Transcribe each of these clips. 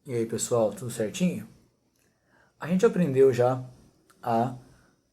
E aí pessoal, tudo certinho? A gente aprendeu já a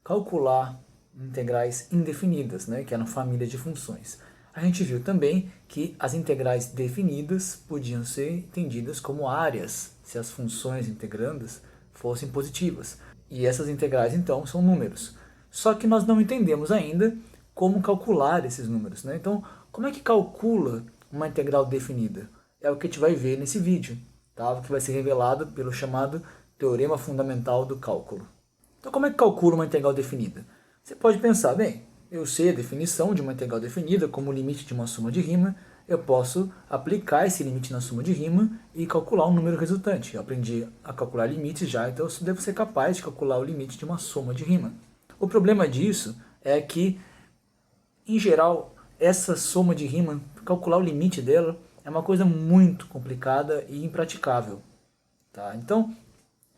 calcular integrais indefinidas, né, que eram famílias de funções. A gente viu também que as integrais definidas podiam ser entendidas como áreas, se as funções integrandas fossem positivas. E essas integrais então são números. Só que nós não entendemos ainda como calcular esses números, né? Então, como é que calcula uma integral definida? É o que a gente vai ver nesse vídeo, tá? Que vai ser revelado pelo chamado Teorema Fundamental do Cálculo. Então, como é que calcula uma integral definida? Você pode pensar, bem, eu sei a definição de uma integral definida como o limite de uma soma de rima, eu posso aplicar esse limite na soma de rima e calcular um número resultante. Eu aprendi a calcular limites já, então eu devo ser capaz de calcular o limite de uma soma de rima. O problema disso é que, em geral, essa soma de rima, calcular o limite dela, é uma coisa muito complicada e impraticável. Tá? Então,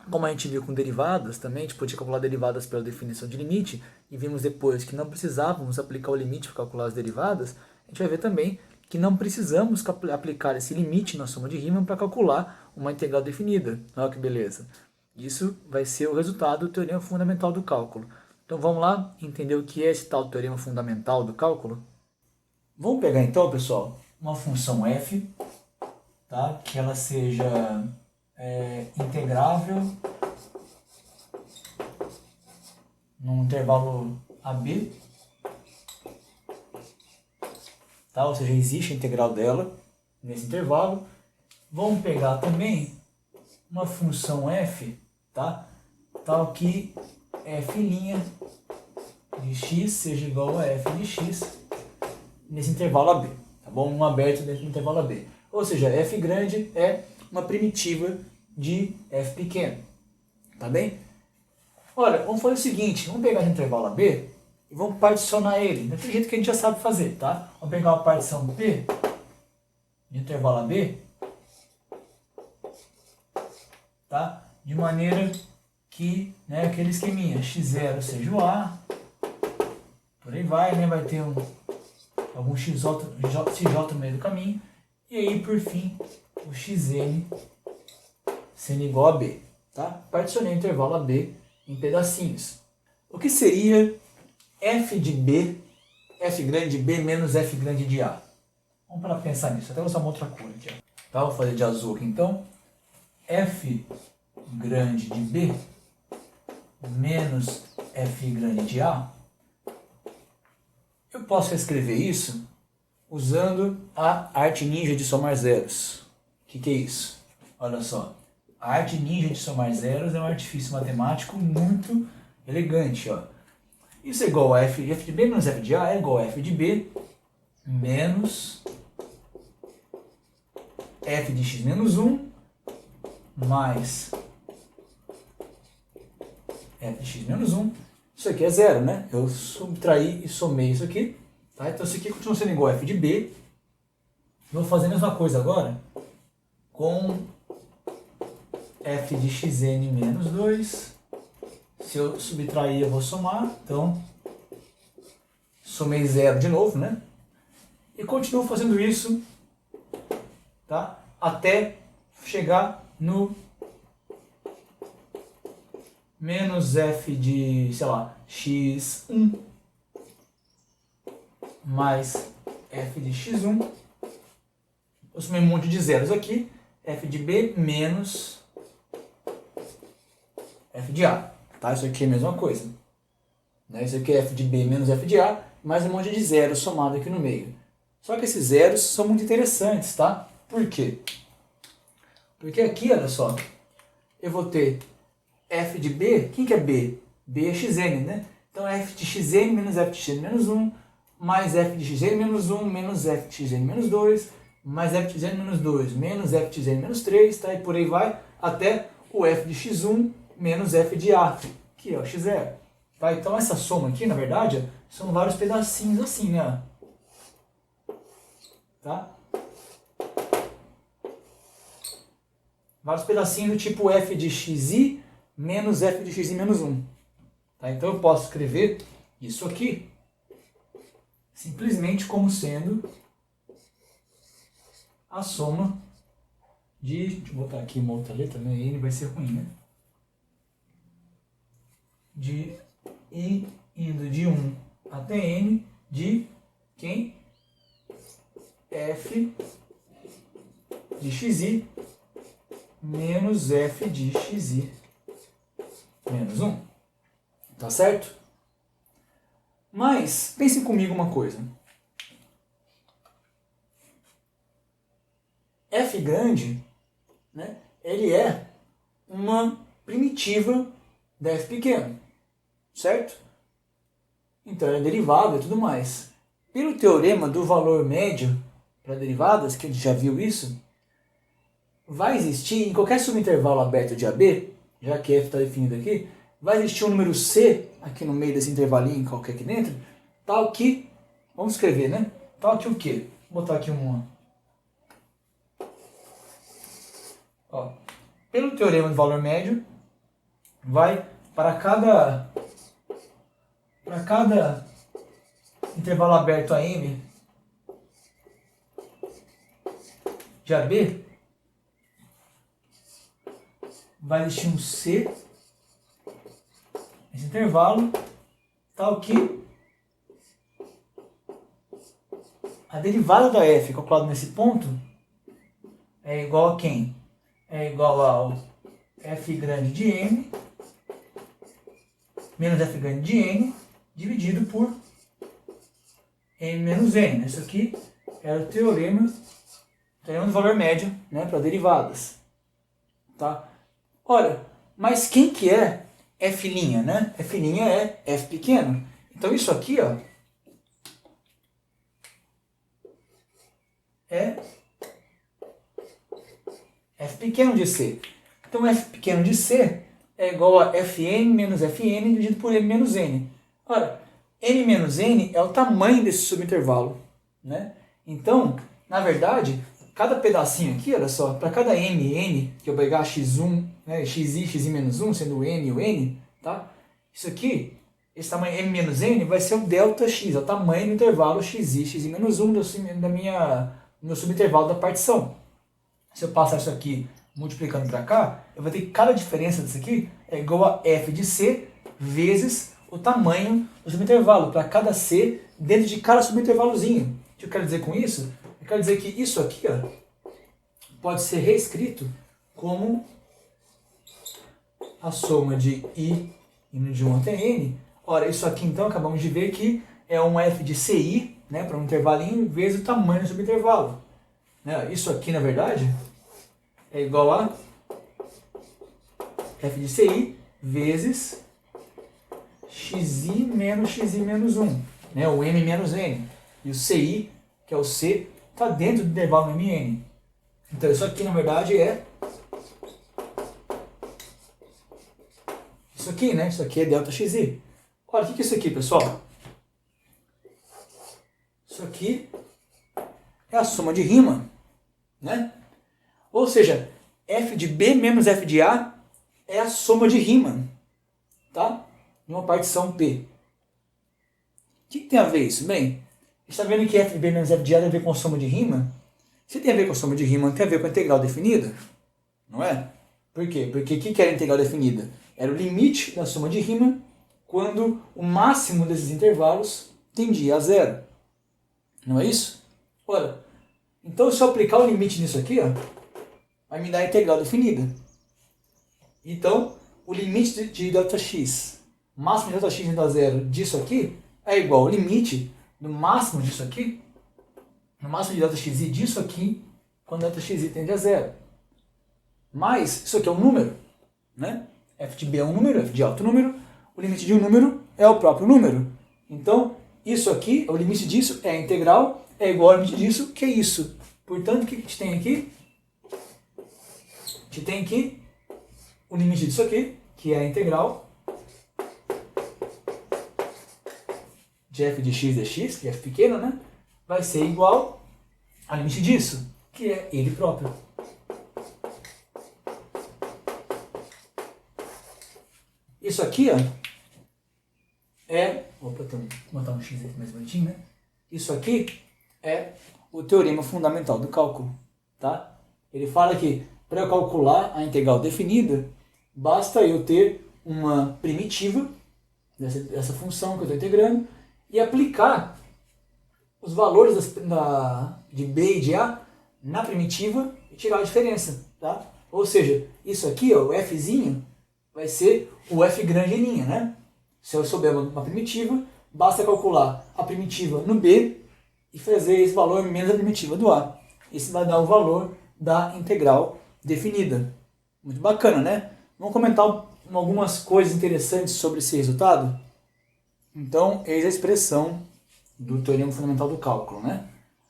como a gente viu com derivadas também, a gente podia calcular derivadas pela definição de limite, e vimos depois que não precisávamos aplicar o limite para calcular as derivadas, a gente vai ver também que não precisamos aplicar esse limite na soma de Riemann para calcular uma integral definida. Olha que beleza. Isso vai ser o resultado do teorema fundamental do cálculo. Então vamos lá entender o que é esse tal teorema fundamental do cálculo? Vamos pegar então, pessoal, uma função f, tá? Que ela seja integrável num intervalo AB, tá? Ou seja, existe a integral dela nesse intervalo. Vamos pegar também uma função f, tá? Tal que f' de x seja igual a f de x nesse intervalo AB, tá bom? Um aberto dentro do intervalo AB. Ou seja, f grande é uma primitiva de f pequeno, tá bem? Olha, vamos fazer o seguinte, vamos pegar o intervalo AB e vamos particionar ele, daquele jeito que a gente já sabe fazer, tá? Vamos pegar uma partição P de intervalo AB, tá? De maneira que, né, aquele esqueminha, x0 seja o A, por aí vai, né? Vai ter algum xj no meio do caminho, e aí, por fim, o xn sendo igual a B, tá? Particionei o intervalo AB em pedacinhos. O que seria f de B, f grande de B menos f grande de A? Vamos para pensar nisso, até vou usar uma outra cor aqui. Tá? Vou fazer de azul aqui então. F grande de B menos f grande de A. Eu posso escrever isso usando a arte ninja de somar zeros. O que é isso? Olha só. A arte ninja de somar zeros é um artifício matemático muito elegante. Ó. Isso é igual a f de B menos f de A é igual a f de B menos f de x menos 1 mais f de x menos 1. Isso aqui é zero, né? Eu subtraí e somei isso aqui. Tá? Então isso aqui continua sendo igual a f de B. Vou fazer a mesma coisa agora com f de xn menos 2. Se eu subtrair, eu vou somar. Então, somei zero de novo, né? E continuo fazendo isso, tá? Até chegar no menos f de, sei lá, x1 mais f de x1. Eu somei um monte de zeros aqui. F de B menos f de A. Tá? Isso aqui é a mesma coisa. Né? Isso aqui é f de B menos f de A, mais um monte de zeros somado aqui no meio. Só que esses zeros são muito interessantes, tá? Por quê? Porque aqui, olha só, eu vou ter f de B, quem que é B? B é xn, né? Então f de xn menos f de xn menos 1, mais f de xn menos 1, menos f de xn menos 2, mais f de xn menos 2, menos f de xn menos 3, tá? E por aí vai, até o f de x1 menos f de A, que é o x0. Tá? Então essa soma aqui, na verdade, são vários pedacinhos assim, né? Tá? Vários pedacinhos do tipo f de xi menos f de xi menos 1. Tá? Então eu posso escrever isso aqui simplesmente como sendo a soma deixa eu botar aqui uma outra letra, né? N vai ser ruim, né? De I indo de 1 até N de quem? F de xi menos F de xi menos 1. Tá certo? Mas, pensem comigo uma coisa. F grande, né, ele é uma primitiva da F pequeno, certo? Então é derivada e tudo mais. Pelo teorema do valor médio para derivadas, que a gente já viu isso, vai existir, em qualquer subintervalo aberto de AB, já que F está definido aqui, vai existir um número C aqui no meio desse intervalinho qualquer aqui dentro, tal que, vamos escrever, né? Tal que o quê? Vou botar aqui um... Ó, pelo teorema do valor médio, vai para cada intervalo aberto AM de AB, vai existir um C nesse intervalo, tal que a derivada da F calculada nesse ponto é igual a quem? É igual ao F grande de M menos F grande de N dividido por M menos N. Isso aqui era o teorema do valor médio, né, para derivadas. Tá? Olha, mas quem que é F', né? F' é F pequeno. Então isso aqui, ó, é F pequeno de C. Então F pequeno de C é igual a Fn menos Fn dividido por M menos N. Ora, M menos N é o tamanho desse subintervalo, né? Então, na verdade, cada pedacinho aqui, olha só, para cada M, N, que eu pegar x1, né, xi menos 1, sendo o M e o N, tá? Isso aqui, esse tamanho M menos N vai ser o delta x, é o tamanho do intervalo xi menos 1 do meu subintervalo da partição. Se eu passar isso aqui multiplicando para cá, eu vou ter que cada diferença disso aqui é igual a f de c vezes o tamanho do subintervalo, para cada c dentro de cada subintervalozinho. O que eu quero dizer com isso? Eu quero dizer que isso aqui, ó, pode ser reescrito como a soma de i indo de 1 até n. Ora, isso aqui então acabamos de ver que é um f de ci, né, para um intervalinho, vezes o tamanho do subintervalo. Isso aqui, na verdade, é igual a f de ci vezes xi menos 1, né? O m menos n. E o ci, que é o c, está dentro do intervalo mn. Então isso aqui, na verdade, é isso aqui, né? Isso aqui é delta xi. Olha, o que é isso aqui, pessoal? Isso aqui é a soma de Riemann, né? Ou seja, f de b menos f de a é a soma de Riemann, tá? Numa partição P. O que tem a ver isso? Bem, está vendo que f de b menos f de a tem a ver com a soma de Riemann? Se tem a ver com a soma de Riemann, tem a ver com a integral definida, não é? Por quê? Porque o que era a integral definida? Era o limite da soma de Riemann quando o máximo desses intervalos tendia a zero. Não é isso? Ora, então se eu aplicar o limite nisso aqui, ó, vai me dar a integral definida. Então, o limite de Δx, máximo de Δx indo a zero disso aqui, é igual ao limite do máximo disso aqui, no máximo de Δxi disso aqui, quando Δxi tende a zero. Mas, isso aqui é um número, né? F de b é um número, f de alto número, o limite de um número é o próprio número. Então, isso aqui, o limite disso é a integral, é igual ao limite disso, que é isso. Portanto, o que a gente tem aqui? A gente tem aqui o limite disso aqui, que é a integral de f de x dx, que é f pequeno, né? Vai ser igual ao limite disso, que é ele próprio. Isso aqui, ó, é... Opa, vou botar um x aqui mais bonitinho, né? Isso aqui é o teorema fundamental do cálculo, tá? Ele fala que para eu calcular a integral definida, basta eu ter uma primitiva dessa função que eu estou integrando e aplicar os valores de b e de a na primitiva e tirar a diferença. Tá? Ou seja, isso aqui, ó, o fzinho, vai ser o f grande em linha. Né? Se eu souber uma primitiva, basta calcular a primitiva no b e fazer esse valor menos a primitiva do a. Isso vai dar o valor da integral definida. Muito bacana, né? Vamos comentar algumas coisas interessantes sobre esse resultado? Então, eis a expressão do teorema fundamental do cálculo, né?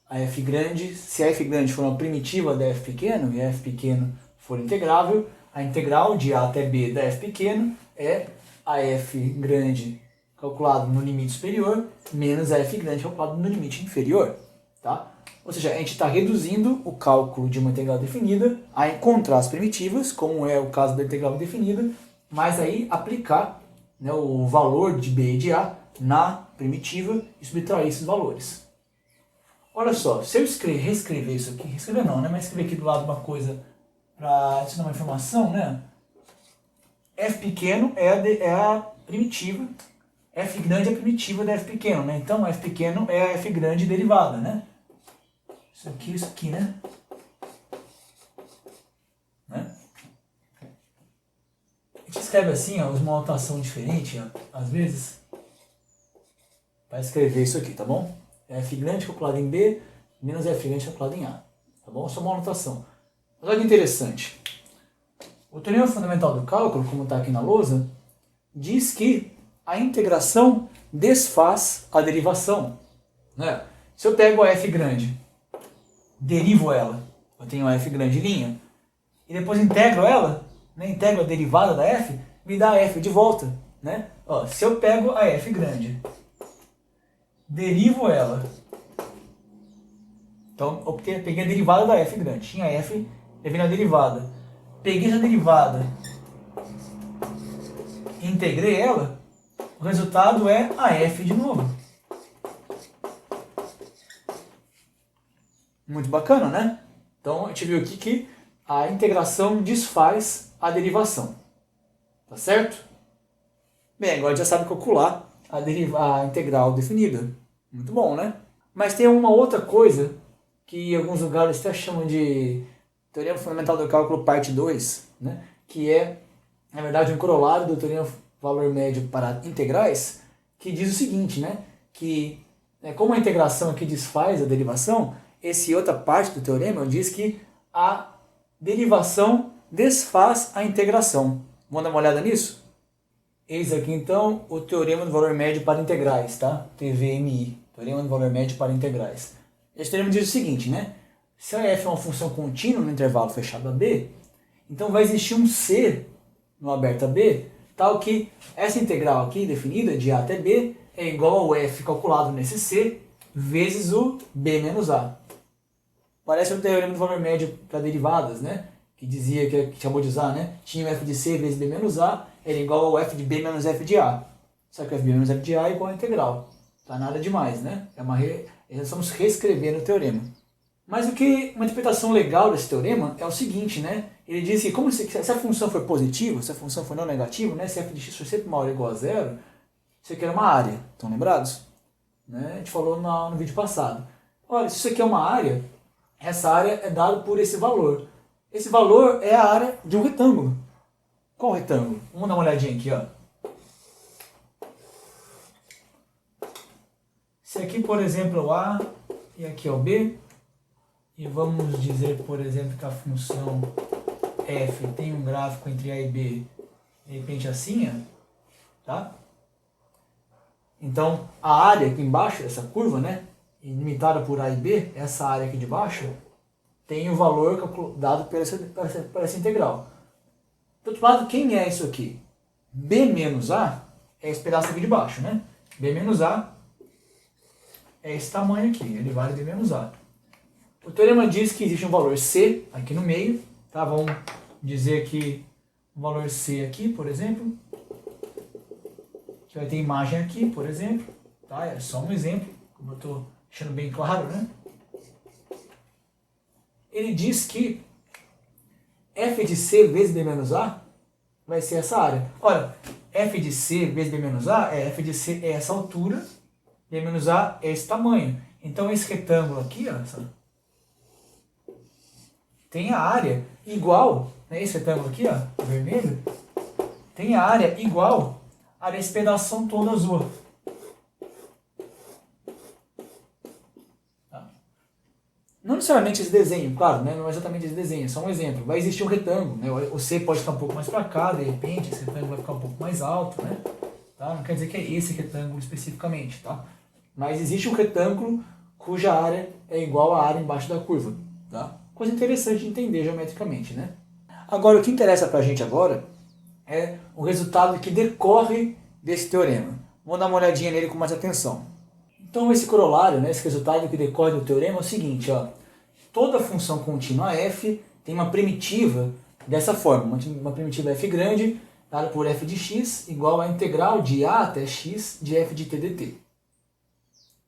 A f grande, se a f grande for uma primitiva da f pequeno e a f pequeno for integrável, a integral de a até b da f pequeno é a f grande calculado no limite superior menos a f grande calculado no limite inferior, tá? Ou seja, a gente está reduzindo o cálculo de uma integral definida a encontrar as primitivas, como é o caso da integral definida, mas aí aplicar, né, o valor de b e de a na primitiva e subtrair esses valores. Olha só, se eu reescrever isso aqui, reescrever não, né, mas escrever aqui do lado uma coisa para adicionar uma informação, né? F pequeno é a primitiva, f grande é a primitiva da f pequeno, né? Então f pequeno é a f grande derivada, né? Isso aqui, né? A gente escreve assim, ó, uma notação diferente, ó, às vezes, para escrever isso aqui, tá bom? F grande calculado em B menos F grande calculado em A, tá bom? Só uma anotação. Mas olha que interessante. O teorema fundamental do cálculo, como está aqui na lousa, diz que a integração desfaz a derivação, né? Se eu pego a F grande, derivo ela, eu tenho a f grande linha, e depois integro ela, né, integro a derivada da f, me dá a f de volta. Né? Ó, se eu pego a f grande, derivo ela, então peguei a derivada da f grande, tinha f, levei na derivada, peguei essa derivada, integrei ela, o resultado é a f de novo. Muito bacana, né? Então, a gente viu aqui que a integração desfaz a derivação. Tá certo? Bem, agora já sabe calcular a integral definida. Muito bom, né? Mas tem uma outra coisa que em alguns lugares até chamam de teorema fundamental do cálculo parte 2, né? Que é, na verdade, um corolário do teorema valor médio para integrais, que diz o seguinte, né? Que como a integração aqui desfaz a derivação, essa outra parte do teorema diz que a derivação desfaz a integração. Vamos dar uma olhada nisso? Eis aqui então o teorema do valor médio para integrais, tá? TVMI, teorema do valor médio para integrais. Esse teorema diz o seguinte, né? Se a f é uma função contínua no intervalo fechado a b, então vai existir um c no aberto a b, tal que essa integral aqui definida de a até b é igual ao f calculado nesse c vezes o b menos a. Parece um teorema do valor médio para derivadas, né? Que dizia, que chamou de usar, né? Tinha o f de c vezes b menos a, era igual ao f de b menos f de a. Só que f de b menos f de a é igual a integral. Tá nada demais, né? Nós estamos reescrevendo o teorema. Mas uma interpretação legal desse teorema é o seguinte, né? Ele diz que se a função for positiva, se a função for não negativa, né? Se f de x for sempre maior ou igual a zero, isso aqui era uma área. Estão lembrados? Né? A gente falou no vídeo passado. Olha, se isso aqui é uma área, essa área é dada por esse valor. Esse valor é a área de um retângulo. Qual retângulo? Vamos dar uma olhadinha aqui, ó. Se aqui, por exemplo, é o A e aqui é o B, e vamos dizer, por exemplo, que a função f tem um gráfico entre A e B, de repente assim, ó, tá? Então, a área aqui embaixo dessa curva, né, limitada por A e B, essa área aqui de baixo, tem o valor dado por essa integral. Do outro lado, quem é isso aqui? B menos A é esse pedaço aqui de baixo, né? B menos A é esse tamanho aqui, ele vale B menos A. O teorema diz que existe um valor C aqui no meio, tá? Vamos dizer que o valor C aqui, por exemplo, que vai ter imagem aqui, por exemplo, tá? É só um exemplo, como eu estou deixando bem claro, né? Ele diz que f de c vezes b menos a vai ser essa área. Olha, f de c vezes b menos a f de c é essa altura, b menos a é esse tamanho. Então esse retângulo aqui, ó, tem a área igual, né, esse retângulo aqui, ó, vermelho, tem a área igual a desse pedaço todo azul. Não necessariamente esse desenho, claro, né? Não é exatamente esse desenho, é só um exemplo. Vai existir um retângulo, né? O C pode ficar um pouco mais para cá, de repente, esse retângulo vai ficar um pouco mais alto, né? Tá? Não quer dizer que é esse retângulo especificamente, tá? Mas existe um retângulo cuja área é igual à área embaixo da curva, tá? Coisa interessante de entender geometricamente, né? Agora, o que interessa pra gente agora é o resultado que decorre desse teorema. Vamos dar uma olhadinha nele com mais atenção. Então esse corolário, né, esse resultado que decorre do teorema é o seguinte, ó, toda função contínua f tem uma primitiva dessa forma, uma primitiva f grande, dada por f de x, igual à integral de a até x de f de t dt.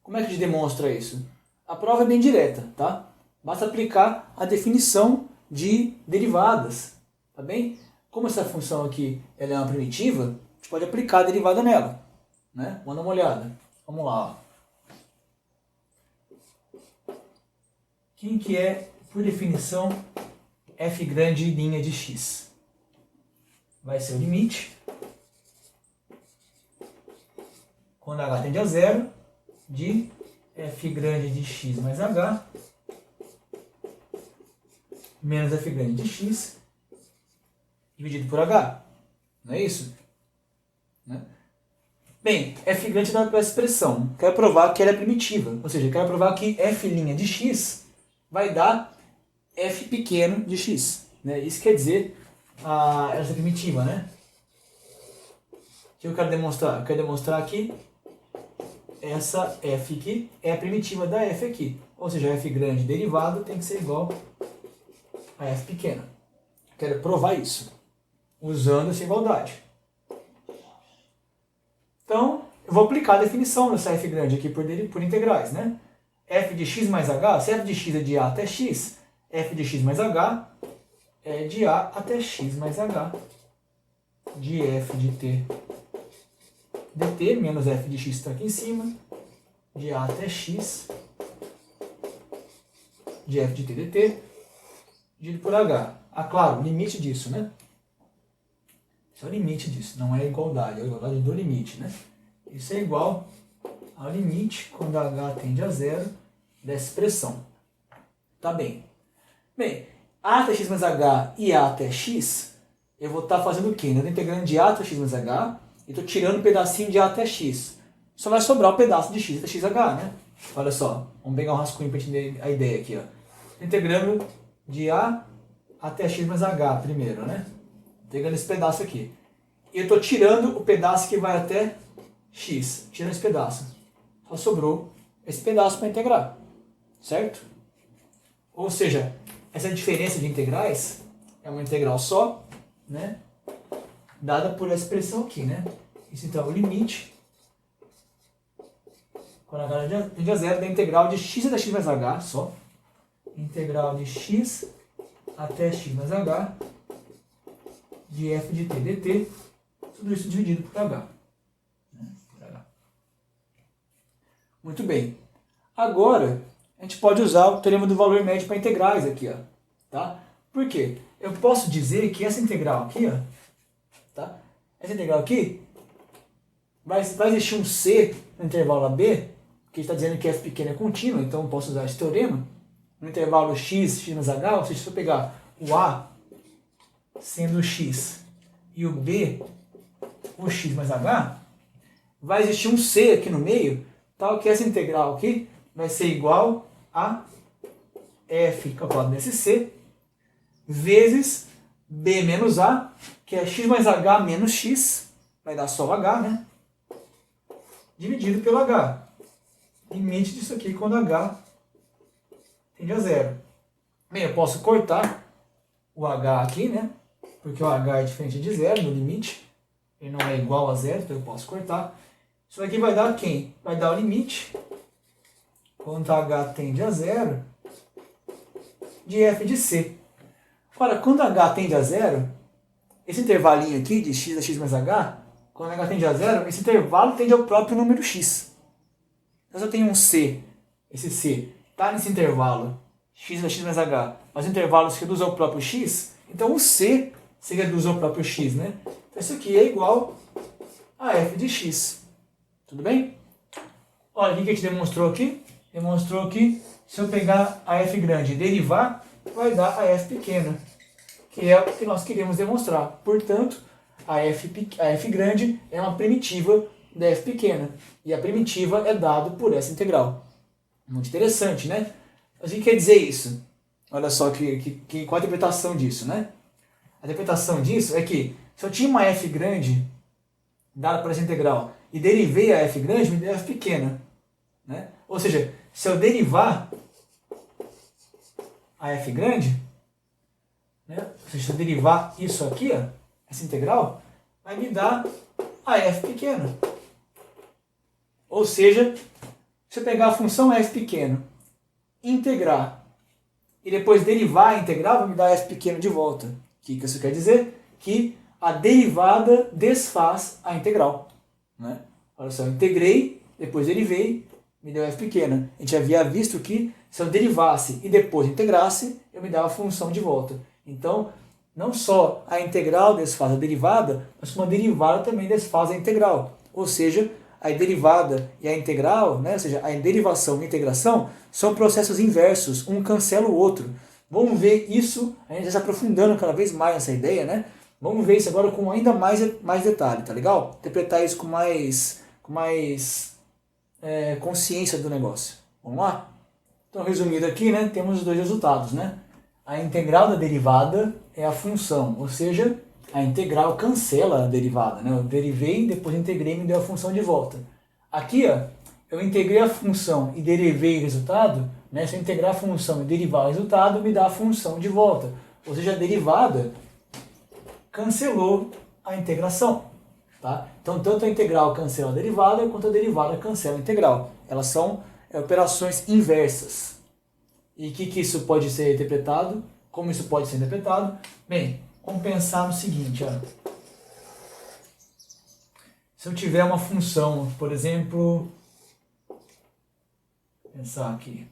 Como é que a gente demonstra isso? A prova é bem direta, tá? Basta aplicar a definição de derivadas, tá bem? Como essa função aqui ela é uma primitiva, a gente pode aplicar a derivada nela, né? Vamos dar uma olhada. Vamos lá, ó. Quem que é, por definição, f grande linha de x? Vai ser o limite, quando h tende a zero, de f grande de x mais h, menos f grande de x, dividido por h. Não é isso? Né? Bem, f grande dá para essa expressão. Quero provar que ela é primitiva. Ou seja, quero provar que f' de x vai dar f pequeno de x. Né? Isso quer dizer essa primitiva, né? O que eu quero demonstrar? Eu quero demonstrar que essa f aqui é a primitiva da f aqui. Ou seja, f grande derivado tem que ser igual a f pequena. Quero provar isso, usando essa igualdade. Então, eu vou aplicar a definição dessa f grande aqui por integrais, né? F de x mais h, se f de x é de a até x, f de x mais h é de a até x mais h de f de t dt, menos f de x está aqui em cima, de a até x de f de t dt, dividido por h. Ah, claro, limite disso, né? Isso é o limite disso, não é a igualdade, é a igualdade do limite, né? Isso é igual ao limite, quando h tende a zero, dessa expressão. Tá bem. Bem, a até x mais h e a até x, eu vou estar fazendo o quê? Eu estou integrando de a até x mais h e estou tirando um pedacinho de a até x. Só vai sobrar o pedaço de x até xh, né? Olha só, vamos pegar um rascunho para entender a ideia aqui. Ó. Integrando de a até x mais h primeiro, né? Integrando esse pedaço aqui. E eu estou tirando o pedaço que vai até x. Tirando esse pedaço. Só sobrou esse pedaço para integrar. Certo? Ou seja, essa diferença de integrais é uma integral só, né? Dada por essa expressão aqui, né? Isso então é o limite, quando h tende a zero, da integral de x até x mais h, só. Integral de x até x mais h de f de t dt, tudo isso dividido por h. Muito bem. Agora, a gente pode usar o teorema do valor médio para integrais aqui, ó, tá? Por quê? Eu posso dizer que essa integral aqui, ó, tá? Essa integral aqui, vai existir um c no intervalo AB, que está dizendo que f pequeno é contínuo, então eu posso usar esse teorema, no intervalo x mais h, ou seja, se eu pegar o a sendo x e o b, o x mais h, vai existir um c aqui no meio, tal que essa integral aqui vai ser igual a f calculado nesse c, vezes b menos a, que é x mais h menos x, vai dar só h, né? Dividido pelo h. Limite disso aqui quando h tende a zero. Bem, eu posso cortar o h aqui, né? Porque o h é diferente de zero no limite. Ele não é igual a zero, então eu posso cortar. Isso aqui vai dar quem? Vai dar o limite, quando h tende a zero, de f de c. Agora, quando h tende a zero, esse intervalinho aqui de x a x mais h, quando h tende a zero, esse intervalo tende ao próprio número x. Então, se eu tenho um c, esse c está nesse intervalo x a x mais h, mas o intervalo se reduz ao próprio x, então o c se reduz ao próprio x, né? Então, isso aqui é igual a f de x. Tudo bem? Olha, o que a gente demonstrou aqui? Demonstrou que se eu pegar a f grande e derivar, vai dar a f pequena, que é o que nós queríamos demonstrar. Portanto, a f grande é uma primitiva da f pequena. E a primitiva é dada por essa integral. Muito interessante, né? Mas o que quer dizer isso? Olha só qual a interpretação disso, né? A interpretação disso é que se eu tinha uma f grande dada por essa integral e derivei a f grande, me deu a f pequena. Né? Ou seja, se eu derivar a f grande, né? Ou seja, se eu derivar isso aqui, ó, essa integral, vai me dar a f pequena. Ou seja, se eu pegar a função f pequeno, integrar e depois derivar a integral, vai me dar f pequeno de volta. O que isso quer dizer? Que a derivada desfaz a integral. Né? Olha só, eu integrei, depois derivei, me deu f pequena. A gente havia visto que se eu derivasse e depois integrasse, eu me dava a função de volta. Então, não só a integral desfaz a derivada, mas como a derivada também desfaz a integral. Ou seja, a derivada e a integral, né? Ou seja, a derivação e a integração são processos inversos, um cancela o outro. Vamos ver isso, a gente está se aprofundando cada vez mais nessa ideia, né? Vamos ver isso agora com ainda mais detalhe, tá legal? Interpretar isso com mais consciência do negócio. Vamos lá? Então, resumido aqui, né, temos os dois resultados, né? A integral da derivada é a função, ou seja, a integral cancela a derivada, né? Eu derivei, depois integrei e me deu a função de volta. Aqui, ó, eu integrei a função e derivei o resultado, né? Se eu integrar a função e derivar o resultado, me dá a função de volta. Ou seja, a derivada cancelou a integração. Tá? Então, tanto a integral cancela a derivada, quanto a derivada cancela a integral. Elas são operações inversas. E o que isso pode ser interpretado? Como isso pode ser interpretado? Bem, vamos pensar no seguinte. Ó. Se eu tiver uma função, por exemplo, pensar aqui,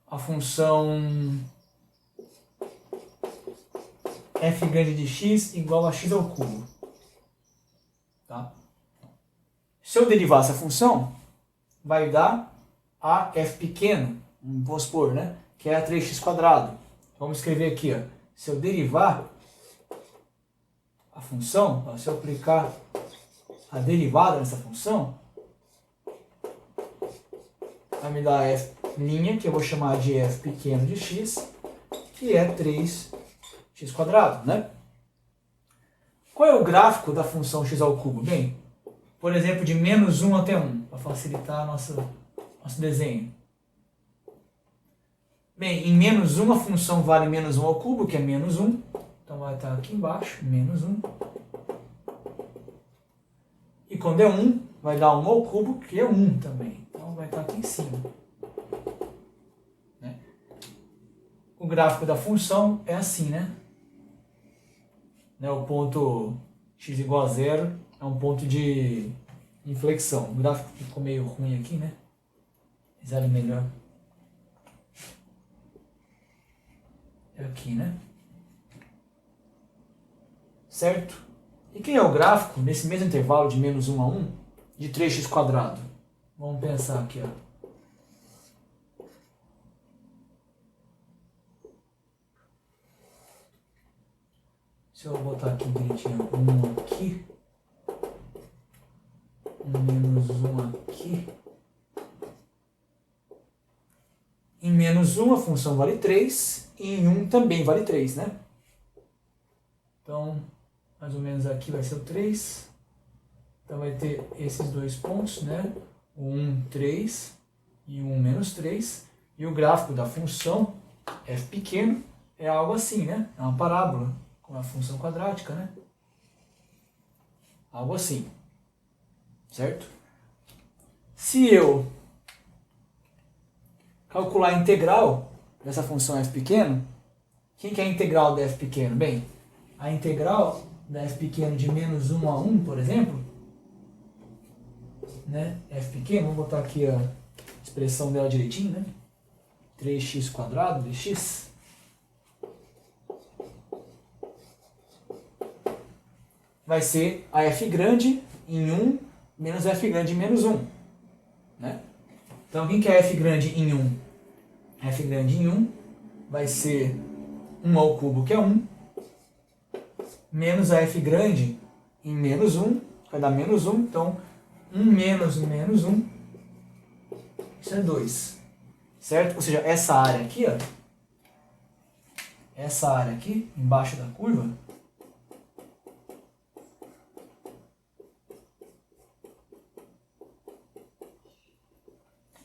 a função f grande de x igual a x ao cubo. Tá? Se eu derivar essa função, vai dar a f pequeno, vamos supor, né? Que é a 3x quadrado. Vamos escrever aqui, ó. Se eu derivar a função, ó, se eu aplicar a derivada nessa função, vai me dar f', que eu vou chamar de f pequeno de x, que é 3x quadrado, né? Qual é o gráfico da função x ao cubo? Bem, por exemplo, de menos 1 até 1, para facilitar nosso desenho. Bem, em menos 1 a função vale menos 1 ao cubo, que é menos 1. Então vai estar aqui embaixo, menos 1. E quando é 1, vai dar 1 ao cubo, que é 1 também. Então vai estar aqui em cima. Né? O gráfico da função é assim, né? O ponto x igual a 0 é um ponto de inflexão. O gráfico ficou meio ruim aqui, né? Zero melhor. É aqui, né? Certo? E quem é o gráfico nesse mesmo intervalo de menos 1 a 1 de 3x quadrado? Vamos pensar aqui, ó. Se eu botar aqui direitinho 1 aqui, menos 1 aqui. Em menos 1 a função vale 3 e em 1 também vale 3, né? Então, mais ou menos aqui vai ser o 3. Então vai ter esses dois pontos, né? O 1, 3 e o 1, menos 3. E o gráfico da função f pequeno é algo assim, né? É uma parábola com a função quadrática, né? Algo assim. Certo? Se eu calcular a integral, dessa função f pequeno, quem que é a integral da f pequeno? Bem, a integral da f pequeno de menos 1 a 1, por exemplo, né? F pequeno, vamos botar aqui a expressão dela direitinho, né? 3x quadrado dx vai ser a f grande em 1 menos f grande em menos 1. Né? Então, quem que é f grande em 1? F grande em 1 vai ser 1 ao cubo, que é 1, menos a f grande em menos 1, vai dar menos 1. Então, 1 menos menos 1, isso é 2. Certo? Ou seja, essa área aqui, ó, essa área aqui, embaixo da curva,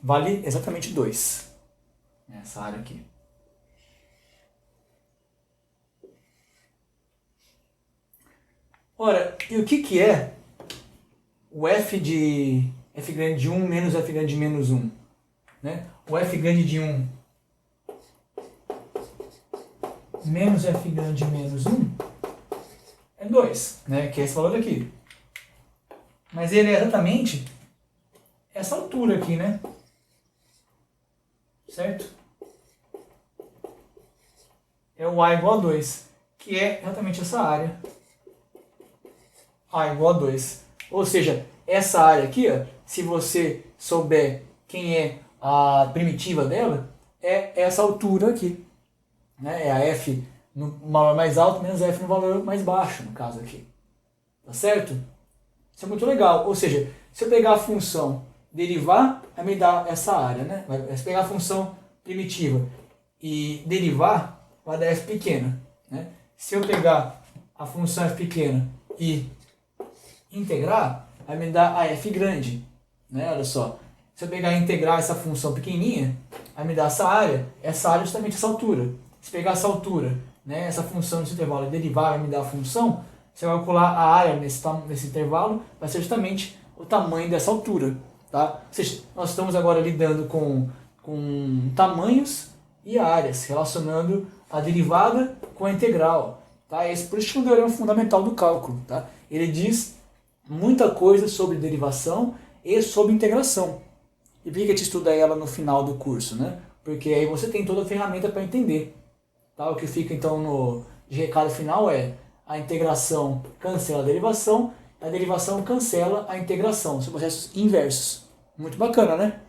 vale exatamente 2. Essa área aqui. Ora, e o que é o f grande de 1 menos f grande de menos 1? Né? O f grande de 1 menos f grande de menos 1 é 2, né? Que é esse valor aqui. Mas ele é exatamente essa altura aqui, né? Certo? É o A igual a 2, que é exatamente essa área. A igual a 2. Ou seja, essa área aqui, ó, se você souber quem é a primitiva dela, é essa altura aqui. Né? É a f no valor mais alto menos f no valor mais baixo, no caso aqui. Tá certo? Isso é muito legal. Ou seja, se eu pegar a função derivar, vai me dar essa área. Né? Se eu pegar a função primitiva e derivar, vai dar f pequena. Né? Se eu pegar a função f pequena e integrar, vai me dar a f grande. Né? Olha só. Se eu pegar e integrar essa função pequenininha, vai me dar essa área é justamente essa altura. Se pegar essa altura, né, essa função nesse intervalo e derivar, vai me dar a função, você vai calcular a área nesse intervalo, vai ser justamente o tamanho dessa altura. Tá? Ou seja, nós estamos agora lidando com tamanhos e áreas, relacionando a derivada com a integral. Tá? Por isso que é um teorema fundamental do cálculo. Tá? Ele diz muita coisa sobre derivação e sobre integração. E por que a gente estuda ela no final do curso? Né? Porque aí você tem toda a ferramenta para entender. Tá? O que fica então de recado final é: a integração cancela a derivação cancela a integração. São processos inversos. Muito bacana, né?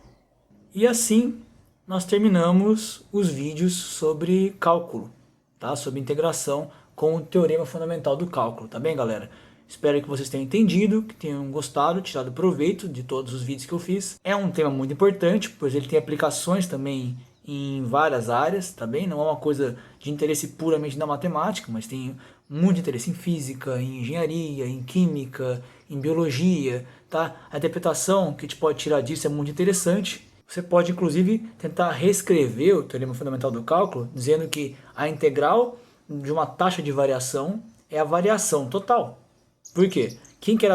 E assim nós terminamos os vídeos sobre cálculo, tá? Sobre integração com o teorema fundamental do cálculo, tá bem, galera? Espero que vocês tenham entendido, que tenham gostado, tirado proveito de todos os vídeos que eu fiz. É um tema muito importante, pois ele tem aplicações também em várias áreas, tá bem? Não é uma coisa de interesse puramente da matemática, mas tem muito interesse em física, em engenharia, em química, em biologia, tá? A interpretação que a gente pode tirar disso é muito interessante. Você pode, inclusive, tentar reescrever o teorema fundamental do cálculo, dizendo que a integral de uma taxa de variação é a variação total. Por quê? Quem que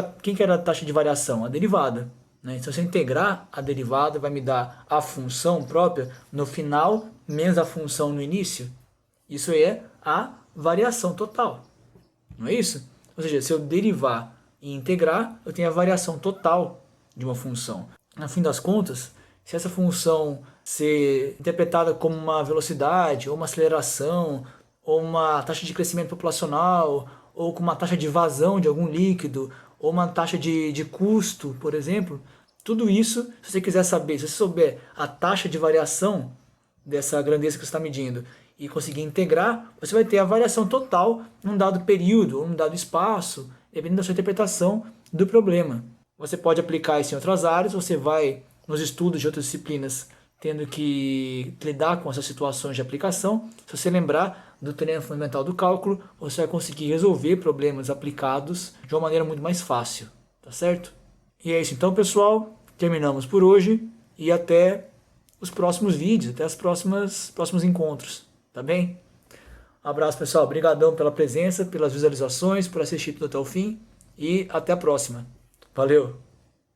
era a taxa de variação? A derivada. Né? Então, se eu integrar a derivada, vai me dar a função própria no final, menos a função no início. Isso é a variação total. Não é isso? Ou seja, se eu derivar e integrar, eu tenho a variação total de uma função. No fim das contas, se essa função ser interpretada como uma velocidade, ou uma aceleração, ou uma taxa de crescimento populacional, ou com uma taxa de vazão de algum líquido, ou uma taxa de custo, por exemplo, tudo isso, se você quiser saber, se você souber a taxa de variação dessa grandeza que você está medindo e conseguir integrar, você vai ter a variação total num dado período ou num dado espaço, dependendo da sua interpretação do problema. Você pode aplicar isso em outras áreas, você vai nos estudos de outras disciplinas tendo que lidar com essas situações de aplicação. Se você lembrar do teorema fundamental do cálculo, você vai conseguir resolver problemas aplicados de uma maneira muito mais fácil, tá certo? E é isso então, pessoal. Terminamos por hoje e até os próximos vídeos, até os próximos encontros, tá bem? Um abraço, pessoal. Obrigadão pela presença, pelas visualizações, por assistir tudo até o fim e até a próxima. Valeu!